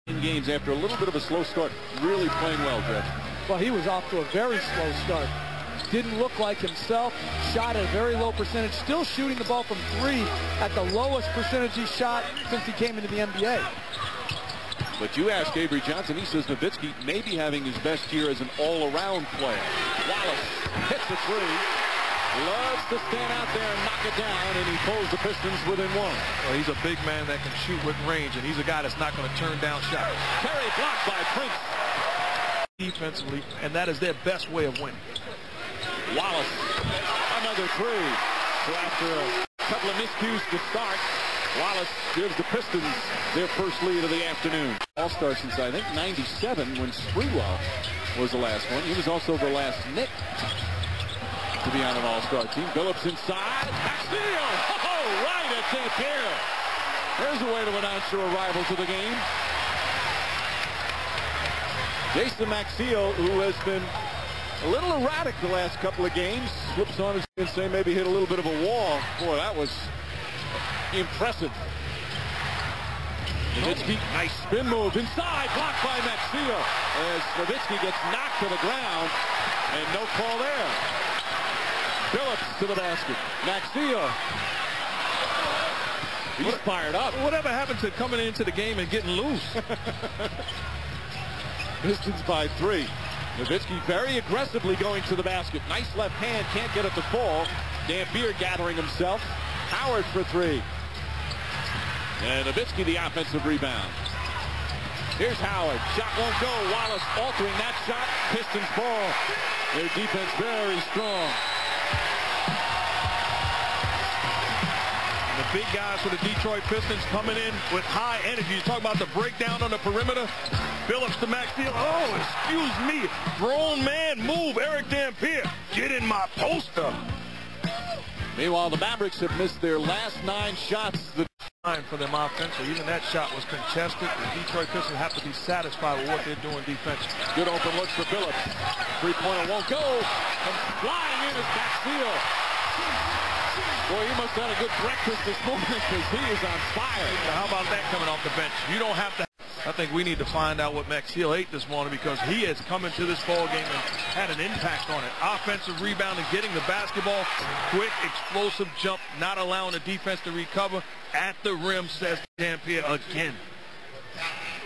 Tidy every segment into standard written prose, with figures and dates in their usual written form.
In games after a little bit of a slow start, really playing well, Jeff. Well, he was off to a very slow start. Didn't look like himself. Shot at a very low percentage. Still shooting the ball from 3 at the lowest percentage he shot since he came into the NBA. But you ask Avery Johnson, he says Nowitzki may be having his best year as an all-around player. Wallace hits a 3. Loves to stand out there and knock it down, and he pulls the Pistons within 1. Well, he's a big man that can shoot with range, and he's a guy that's not going to turn down shots. Terry blocked by Prince. Defensively, and that is their best way of winning. Wallace, another 3. So after a couple of miscues to start, Wallace gives the Pistons their first lead of the afternoon. All-star since, I think, 97 when Sprewell was the last one. He was also the last Knick to be on an all-star team. Billups inside. Maxiell! Oh, right at St. Pierre. There's a way to announce your arrival to the game. Jason Maxiell, who has been a little erratic the last couple of games, slips on his and say maybe hit a little bit of a wall. Boy, that was impressive. Nowitzki, nice spin move inside, blocked by Maxiell as Nowitzki gets knocked to the ground, and no call there. Billups to the basket. Maxiell. He's fired up. Whatever happened to coming into the game and getting loose? Pistons by 3. Nowitzki very aggressively going to the basket. Nice left hand, can't get it to fall. Dampier gathering himself. Howard for 3. And Nowitzki the offensive rebound. Here's Howard. Shot won't go. Wallace altering that shot. Pistons ball. Their defense very strong. And the big guys for the Detroit Pistons coming in with high energy. You talk about the breakdown on the perimeter. Billups to Maxiell. Oh, excuse me. Grown man move. Eric Dampier. Get in my poster. Meanwhile, the Mavericks have missed their last 9 shots. For them offensively. Even that shot was contested. The Detroit Pistons have to be satisfied with what they're doing defensively. Good open looks for Billups. 3-pointer won't go. And flying in is Maxiell. Boy, he must have had a good breakfast this morning because he is on fire. Now, how about that coming off the bench? You don't have to. I think we need to find out what Maxiell ate this morning because he has come into this ball game and had an impact on it. Offensive rebounding, getting the basketball, quick, explosive jump, not allowing the defense to recover at the rim, says Dampier again.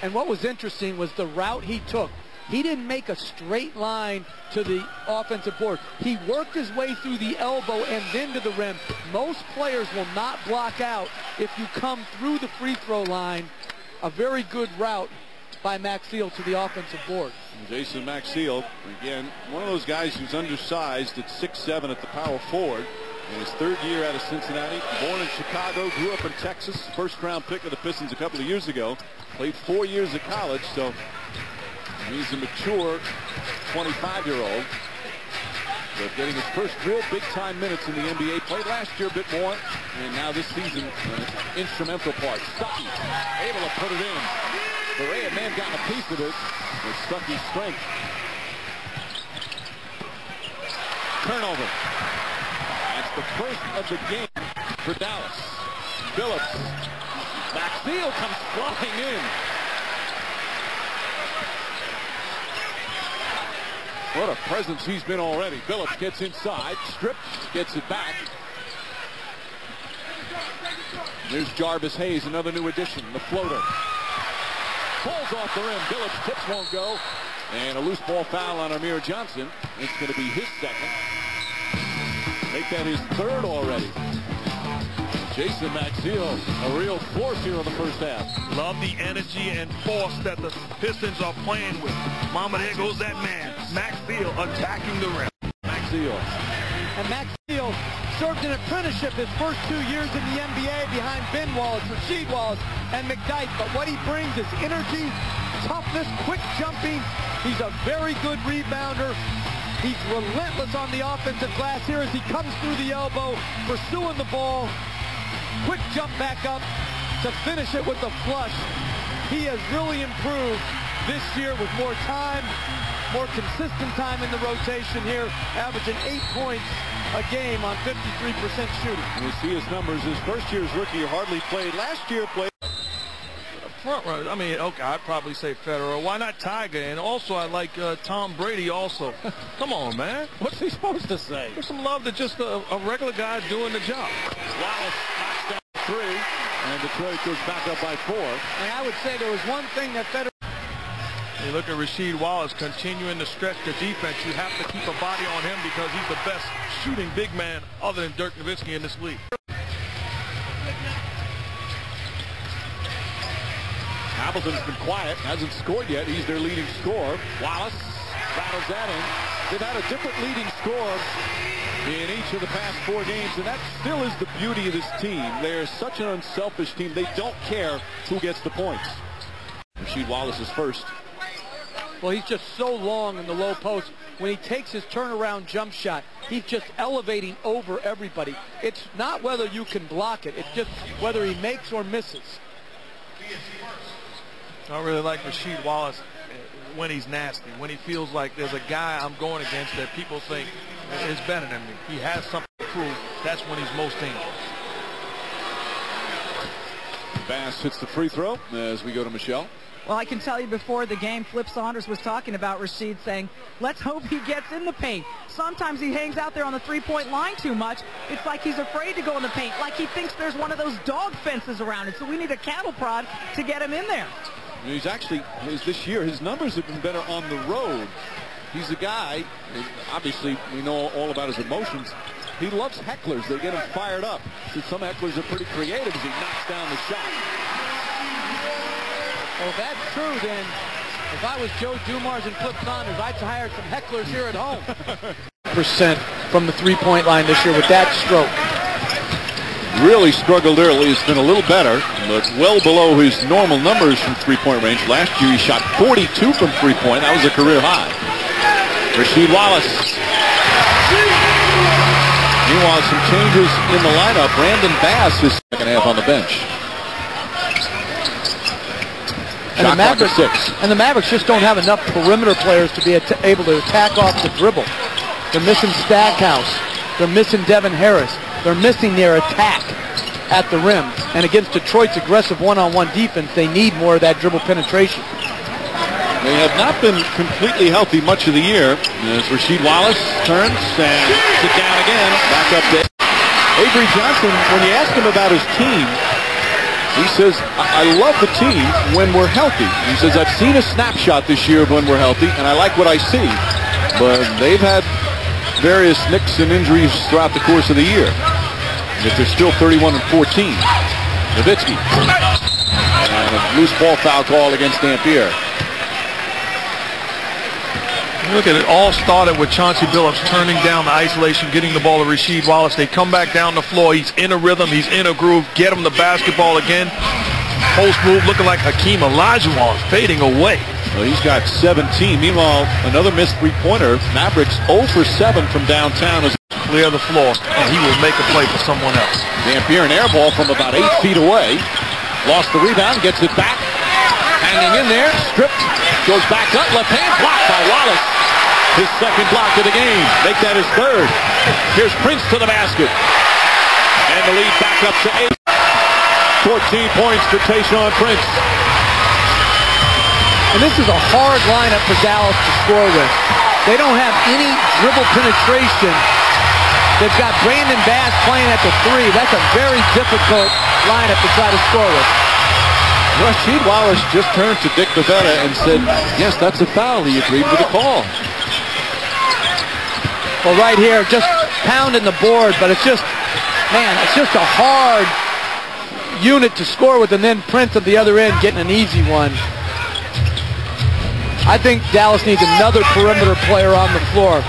And what was interesting was the route he took. He didn't make a straight line to the offensive board. He worked his way through the elbow and then to the rim. Most players will not block out if you come through the free throw line. A very good route by Maxiell to the offensive board. Jason Maxiell, again, one of those guys who's undersized at 6'7" at the power forward. In his 3rd year out of Cincinnati, born in Chicago, grew up in Texas, first-round pick of the Pistons a couple of years ago. Played 4 years of college, so he's a mature 25-year-old. But getting his first real big-time minutes in the NBA. Played last year a bit more, and now this season, an instrumental part. Stuckey able to put it in. Berea may have gotten a piece of it with Stuckey's strength. Turnover. That's the first of the game for Dallas. Billups. Maxiell comes flying in. What a presence he's been already. Billups gets inside, stripped, gets it back. There's Jarvis Hayes, another new addition, the floater. Falls off the rim. Billups tips won't go. And a loose ball foul on Amir Johnson. It's going to be his second. Make that his 3rd already. Jason Maxiell, a real force here in the first half. Love the energy and force that the Pistons are playing with. Mama, there goes that man. Maxiell attacking the rim. Maxiell. And Maxiell served an apprenticeship his first 2 years in the NBA behind Ben Wallace, Rasheed Wallace, and McDyke. But what he brings is energy, toughness, quick jumping. He's a very good rebounder. He's relentless on the offensive glass here as he comes through the elbow, pursuing the ball. Quick jump back up to finish it with the flush. He has really improved this year with more time, more consistent time in the rotation here, averaging 8 points a game on 53% shooting. And you see his numbers. His first year as rookie hardly played. Last year played. A front runners. I mean, okay, I'd probably say Federer. Why not Tiger? And also, I like Tom Brady also. Come on, man. What's he supposed to say? There's some love to just a regular guy doing the job. Wallace knocks down 3, and Detroit goes back up by 4. And I would say there was one thing that Federer... You look at Rasheed Wallace continuing to stretch the defense. You have to keep a body on him because he's the best shooting big man other than Dirk Nowitzki in this league. Hamilton's been quiet, hasn't scored yet. He's their leading scorer. Wallace battles that in. They've had a different leading scorer in each of the past 4 games, and that still is the beauty of this team. They're such an unselfish team. They don't care who gets the points. Rasheed Wallace is first. Well, he's just so long in the low post. When he takes his turnaround jump shot, he's just elevating over everybody. It's not whether you can block it. It's just whether he makes or misses. I really like Rasheed Wallace when he's nasty, when he feels like there's a guy I'm going against that people think is better than me. He has something to prove. That's when he's most dangerous. Bass hits the free throw as we go to Maxiell. Well, I can tell you before the game, Flip Saunders was talking about Rasheed saying, let's hope he gets in the paint. Sometimes he hangs out there on the three-point line too much. It's like he's afraid to go in the paint, like he thinks there's one of those dog fences around it. So we need a cattle prod to get him in there. He's actually, this year, his numbers have been better on the road. He's a guy, and obviously we know all about his emotions. He loves hecklers. They get him fired up. So some hecklers are pretty creative as he knocks down the shot. Well, if that's true, then if I was Joe Dumars and Flip Saunders, I'd hire some hecklers here at home. % from the three-point line this year with that stroke. Really struggled early. It's been a little better, but well below his normal numbers from three-point range. Last year he shot 42 from three-point. That was a career high. Rasheed Wallace. Meanwhile, some changes in the lineup. Brandon Bass is second half on the bench. And the Mavericks just don't have enough perimeter players to be able to attack off the dribble. They're missing Stackhouse. They're missing Devin Harris. They're missing their attack at the rim. And against Detroit's aggressive one-on-one defense, they need more of that dribble penetration. They have not been completely healthy much of the year. As Rasheed Wallace turns and sit down again. Back up there. Avery Johnson, when you ask him about his team, he says, I love the team when we're healthy. He says, I've seen a snapshot this year of when we're healthy, and I like what I see. But they've had various nicks and injuries throughout the course of the year. But they're still 31-14. Nowitzki. And a loose ball foul call against Dampier. Look at it, all started with Chauncey Billups turning down the isolation, getting the ball to Rasheed Wallace. They come back down the floor. He's in a rhythm. He's in a groove. Get him the basketball again. Post move looking like Hakeem Olajuwon fading away. Well, he's got 17. Meanwhile, another missed three-pointer. Mavericks 0 for 7 from downtown. As clear the floor, and he will make a play for someone else. Dampier, an air ball from about 8 feet away. Lost the rebound, gets it back. Hanging in there, stripped, goes back up, left hand, blocked by Wallace. His second block of the game. Make that his third. Here's Prince to the basket. And the lead back up to 8. 14 points for Tayshaun Prince. And this is a hard lineup for Dallas to score with. They don't have any dribble penetration. They've got Brandon Bass playing at the 3. That's a very difficult lineup to try to score with. Rasheed Wallace just turned to Dick Bavetta and said, yes, that's a foul. He agreed with the call. Well, right here, just pounding the board, but it's just, man, it's just a hard unit to score with, and then Prince at the other end getting an easy one. I think Dallas needs another perimeter player on the floor.